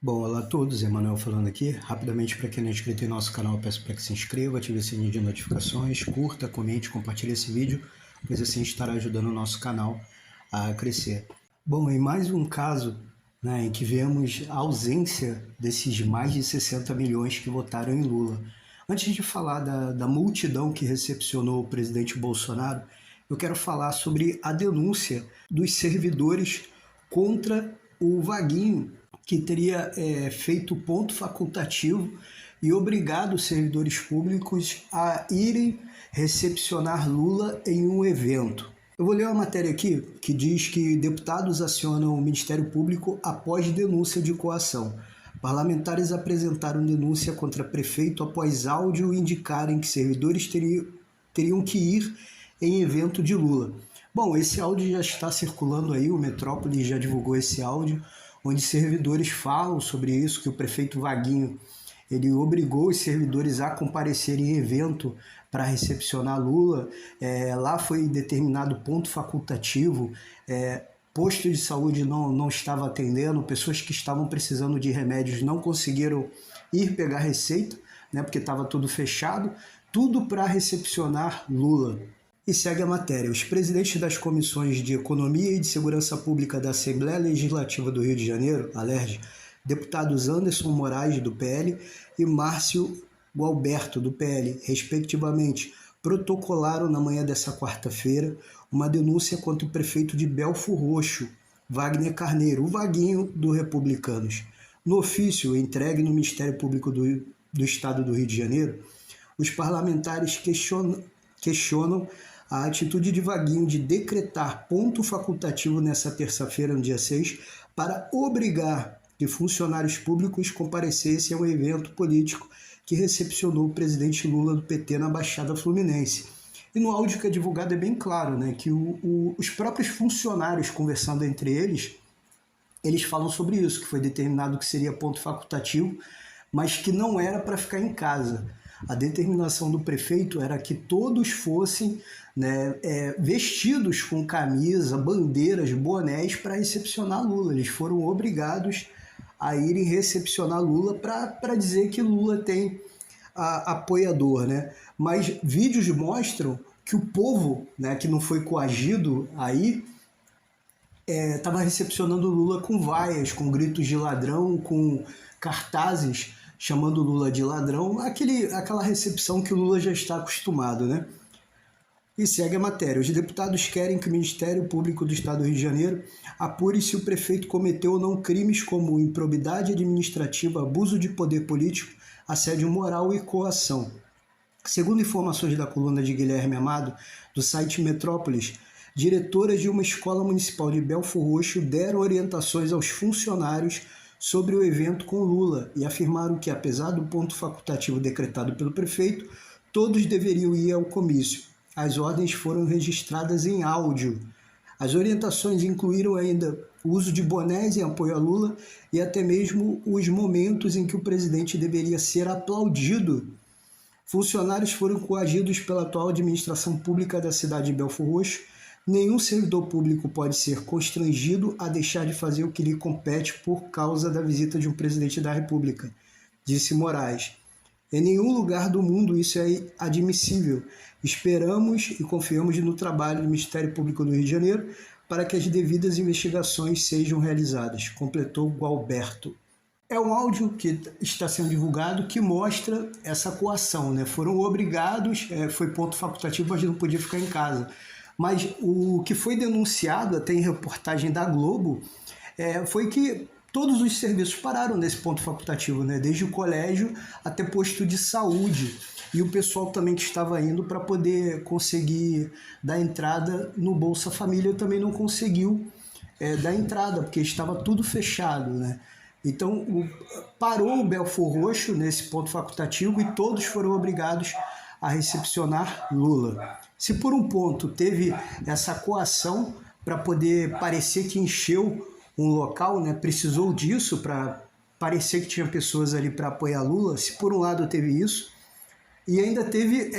Bom, olá a todos, Emanuel falando aqui. Rapidamente, para quem não é inscrito em nosso canal, peço para que se inscreva, ative o sininho de notificações, curta, comente, compartilhe esse vídeo, pois assim estará ajudando o nosso canal a crescer. Bom, em mais um caso, em que vemos a ausência desses mais de 60 milhões que votaram em Lula. Antes de falar da multidão que recepcionou o presidente Bolsonaro, eu quero falar sobre a denúncia dos servidores contra o Vaguinho, que teria feito ponto facultativo e obrigado os servidores públicos a irem recepcionar Lula em um evento. Eu vou ler uma matéria aqui que diz que deputados acionam o Ministério Público após denúncia de coação. Parlamentares apresentaram denúncia contra prefeito após áudio indicarem que servidores teriam que ir em evento de Lula. Bom, esse áudio já está circulando aí, o Metrópole já divulgou esse áudio, onde servidores falam sobre isso, que o prefeito Vaguinho ele obrigou os servidores a comparecerem em evento para recepcionar Lula. Lá foi determinado ponto facultativo, posto de saúde não estava atendendo, pessoas que estavam precisando de remédios não conseguiram ir pegar receita, porque estava tudo fechado, tudo para recepcionar Lula. E segue a matéria. Os presidentes das comissões de Economia e de Segurança Pública da Assembleia Legislativa do Rio de Janeiro, ALERJ, deputados Anderson Moraes, do PL, e Márcio Gualberto, do PL, respectivamente, protocolaram na manhã dessa quarta-feira uma denúncia contra o prefeito de Belfor Roxo, Wagner Carneiro, o Vaguinho do Republicanos. No ofício entregue no Ministério Público do Estado do Rio de Janeiro, os parlamentares questionam a atitude de Vaguinho de decretar ponto facultativo nessa terça-feira, no dia 6, para obrigar que funcionários públicos comparecessem a um evento político que recepcionou o presidente Lula do PT na Baixada Fluminense. E no áudio que é divulgado é bem claro, que os próprios funcionários conversando entre eles falam sobre isso, que foi determinado que seria ponto facultativo, mas que não era para ficar em casa. A determinação do prefeito era que todos fossem vestidos com camisa, bandeiras, bonés para recepcionar Lula. Eles foram obrigados a irem recepcionar Lula para dizer que Lula tem apoiador. Mas vídeos mostram que o povo, que não foi coagido aí, estava recepcionando Lula com vaias, com gritos de ladrão, com cartazes chamando Lula de ladrão, aquela recepção que o Lula já está acostumado, E segue a matéria. Os deputados querem que o Ministério Público do Estado do Rio de Janeiro apure se o prefeito cometeu ou não crimes como improbidade administrativa, abuso de poder político, assédio moral e coação. Segundo informações da coluna de Guilherme Amado, do site Metrópolis, diretoras de uma escola municipal de Belfor Roxo deram orientações aos funcionários sobre o evento com Lula e afirmaram que, apesar do ponto facultativo decretado pelo prefeito, todos deveriam ir ao comício. As ordens foram registradas em áudio. As orientações incluíram ainda o uso de bonés em apoio a Lula e até mesmo os momentos em que o presidente deveria ser aplaudido. Funcionários foram coagidos pela atual administração pública da cidade de Belfor Roxo. Nenhum servidor público pode ser constrangido a deixar de fazer o que lhe compete por causa da visita de um presidente da República, disse Moraes. Em nenhum lugar do mundo isso é admissível. Esperamos e confiamos no trabalho do Ministério Público do Rio de Janeiro para que as devidas investigações sejam realizadas, completou Gualberto. É um áudio que está sendo divulgado que mostra essa coação, Foram obrigados, foi ponto facultativo, mas não podia ficar em casa. Mas o que foi denunciado, até em reportagem da Globo, foi que todos os serviços pararam nesse ponto facultativo, desde o colégio até posto de saúde. E o pessoal também que estava indo para poder conseguir dar entrada no Bolsa Família também não conseguiu dar entrada, porque estava tudo fechado. Então, parou o Belfor Roxo nesse ponto facultativo e todos foram obrigados a recepcionar Lula. Se por um ponto teve essa coação para poder parecer que encheu um local, precisou disso para parecer que tinha pessoas ali para apoiar Lula, se por um lado teve isso, e ainda teve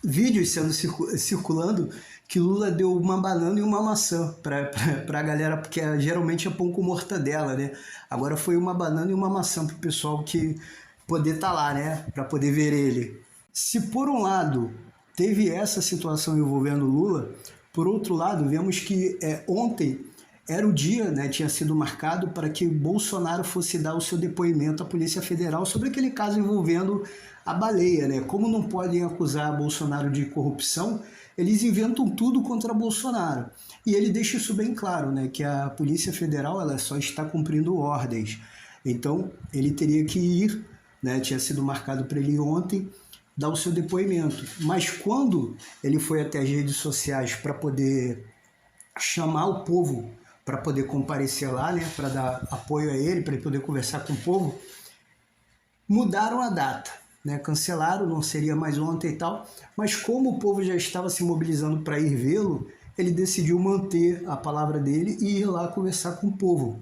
vídeos sendo circulando que Lula deu uma banana e uma maçã para a galera, porque geralmente é pão com mortadela, né? Agora foi uma banana e uma maçã para o pessoal que poder estar lá, né? Para poder ver ele. Se por um lado teve essa situação envolvendo Lula, por outro lado, vemos que ontem era o dia, né, tinha sido marcado para que Bolsonaro fosse dar o seu depoimento à Polícia Federal sobre aquele caso envolvendo a baleia, né? Como não podem acusar Bolsonaro de corrupção, eles inventam tudo contra Bolsonaro. E ele deixa isso bem claro, né, que a Polícia Federal ela só está cumprindo ordens. Então, ele teria que ir, né, tinha sido marcado para ele ir ontem, dar o seu depoimento. Mas quando ele foi até as redes sociais para poder chamar o povo para poder comparecer lá, né, para dar apoio a ele, para ele poder conversar com o povo, mudaram a data, né, cancelaram, não seria mais ontem e tal, mas como o povo já estava se mobilizando para ir vê-lo, ele decidiu manter a palavra dele e ir lá conversar com o povo.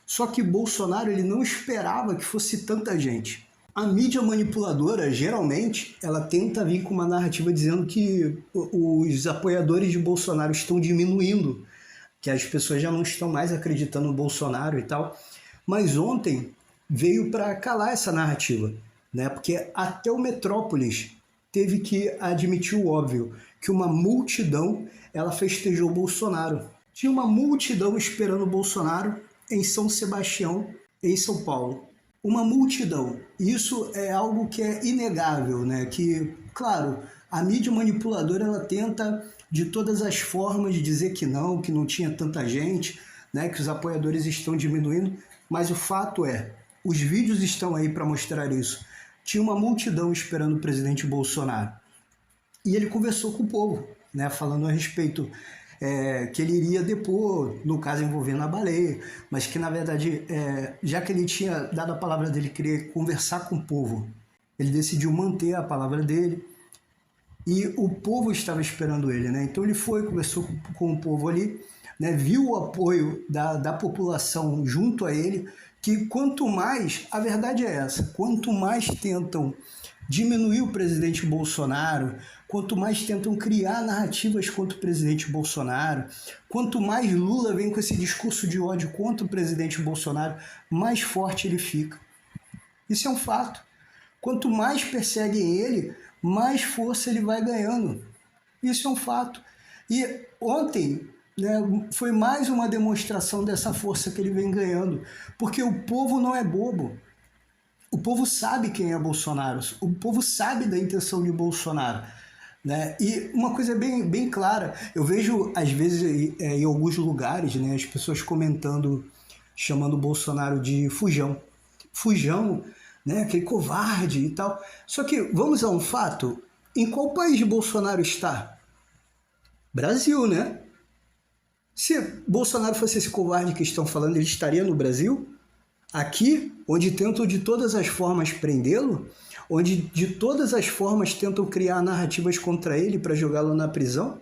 Só que Bolsonaro ele não esperava que fosse tanta gente. A mídia manipuladora, geralmente, ela tenta vir com uma narrativa dizendo que os apoiadores de Bolsonaro estão diminuindo, que as pessoas já não estão mais acreditando no Bolsonaro e tal. Mas ontem veio para calar essa narrativa, né? Porque até o Metrópolis teve que admitir o óbvio, que uma multidão ela festejou Bolsonaro. Tinha uma multidão esperando o Bolsonaro em São Sebastião, em São Paulo. Uma multidão. Isso é algo que é inegável, né? Que, claro, a mídia manipuladora ela tenta de todas as formas de dizer que não tinha tanta gente, né? Que os apoiadores estão diminuindo, mas o fato é, os vídeos estão aí para mostrar isso. Tinha uma multidão esperando o presidente Bolsonaro. E ele conversou com o povo, né? Falando a respeito que ele iria depor, no caso envolvendo a baleia, mas que na verdade, já que ele tinha dado a palavra dele, queria conversar com o povo, ele decidiu manter a palavra dele e o povo estava esperando ele, né? Então ele foi, conversou com o povo ali, né? Viu o apoio da população junto a ele, que quanto mais, a verdade é essa, quanto mais tentam diminuir o presidente Bolsonaro, quanto mais tentam criar narrativas contra o presidente Bolsonaro, quanto mais Lula vem com esse discurso de ódio contra o presidente Bolsonaro, mais forte ele fica. Isso é um fato. Quanto mais perseguem ele, mais força ele vai ganhando. Isso é um fato. E ontem, né, foi mais uma demonstração dessa força que ele vem ganhando, porque o povo não é bobo. O povo sabe quem é Bolsonaro, o povo sabe da intenção de Bolsonaro, né? E uma coisa bem clara, eu vejo às vezes em alguns lugares, né, as pessoas comentando, chamando o Bolsonaro de fujão. Fujão, né, aquele covarde e tal. Só que vamos a um fato, em qual país Bolsonaro está? Brasil, né? Se Bolsonaro fosse esse covarde que estão falando, ele estaria no Brasil? Aqui, onde tentam de todas as formas prendê-lo, onde de todas as formas tentam criar narrativas contra ele para jogá-lo na prisão?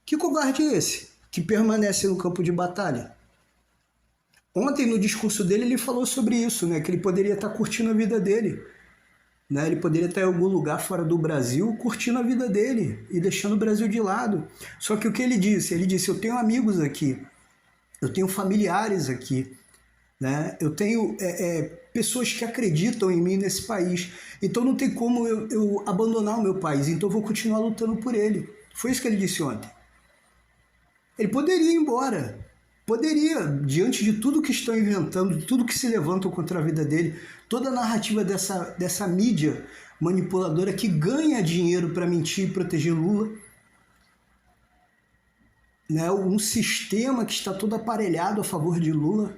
Que covarde é esse que permanece no campo de batalha? Ontem, no discurso dele, ele falou sobre isso, né? Que ele poderia estar curtindo a vida dele. Né? Ele poderia estar em algum lugar fora do Brasil curtindo a vida dele e deixando o Brasil de lado. Só que o que ele disse? Ele disse, eu tenho amigos aqui, eu tenho familiares aqui, né? Eu tenho pessoas que acreditam em mim nesse país. Então não tem como eu abandonar o meu país. Então eu vou continuar lutando por ele. Foi isso que ele disse ontem. Ele poderia ir embora. Poderia, diante de tudo que estão inventando, de tudo que se levantam contra a vida dele, toda a narrativa dessa mídia manipuladora que ganha dinheiro para mentir e proteger Lula, né? Um sistema que está todo aparelhado a favor de Lula.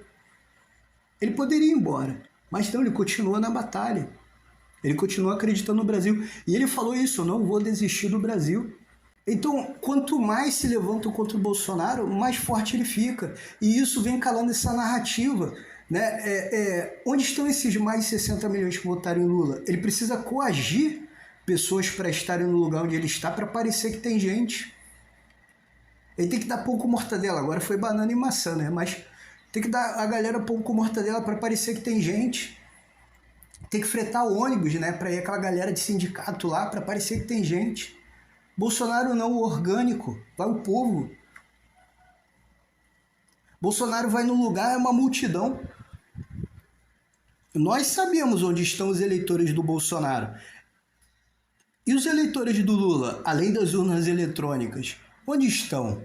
Ele poderia ir embora, mas não, ele continua na batalha. Ele continua acreditando no Brasil. E ele falou isso, eu não vou desistir do Brasil. Então, quanto mais se levantam contra o Bolsonaro, mais forte ele fica. E isso vem calando essa narrativa. Né? Onde estão esses mais de 60 milhões que votaram em Lula? Ele precisa coagir pessoas para estarem no lugar onde ele está para parecer que tem gente. Ele tem que dar pão com mortadela. Agora foi banana e maçã, né? Mas tem que dar a galera pão com mortadela para parecer que tem gente. Tem que fretar o ônibus, né? Para ir aquela galera de sindicato lá para parecer que tem gente. Bolsonaro não, o orgânico, vai o povo. Bolsonaro vai no lugar, é uma multidão. Nós sabemos onde estão os eleitores do Bolsonaro. E os eleitores do Lula, além das urnas eletrônicas, onde estão?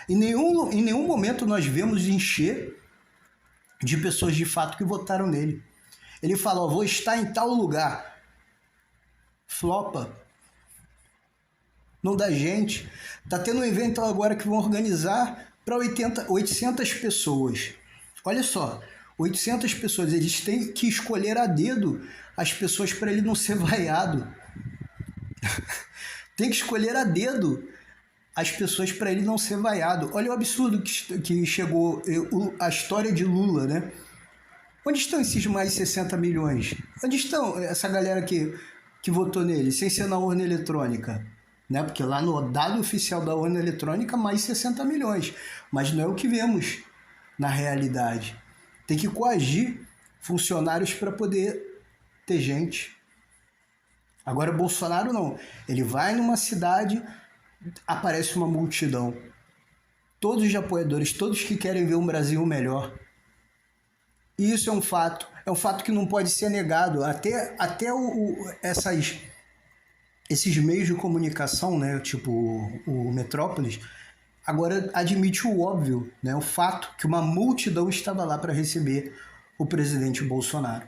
Em nenhum momento nós vemos encher de pessoas de fato que votaram nele. Ele fala, ó, vou estar em tal lugar. Flopa. Não dá gente. Tá tendo um evento agora que vão organizar para 800 pessoas. Olha só, 800 pessoas. Eles têm que escolher a dedo as pessoas para ele não ser vaiado. Tem que escolher a dedo as pessoas para ele não ser vaiado. Olha o absurdo que chegou a história de Lula, né? Onde estão esses mais 60 milhões? Onde estão essa galera que votou nele, sem ser na urna eletrônica? Né? Porque lá no dado oficial da urna eletrônica, mais 60 milhões. Mas não é o que vemos na realidade. Tem que coagir funcionários para poder ter gente. Agora, Bolsonaro não. Ele vai numa cidade, aparece uma multidão. Todos os apoiadores, todos que querem ver um Brasil melhor. E isso é um fato que não pode ser negado. Até esses meios de comunicação, né, tipo o Metrópolis, agora admite o óbvio, né, o fato que uma multidão estava lá para receber o presidente Bolsonaro.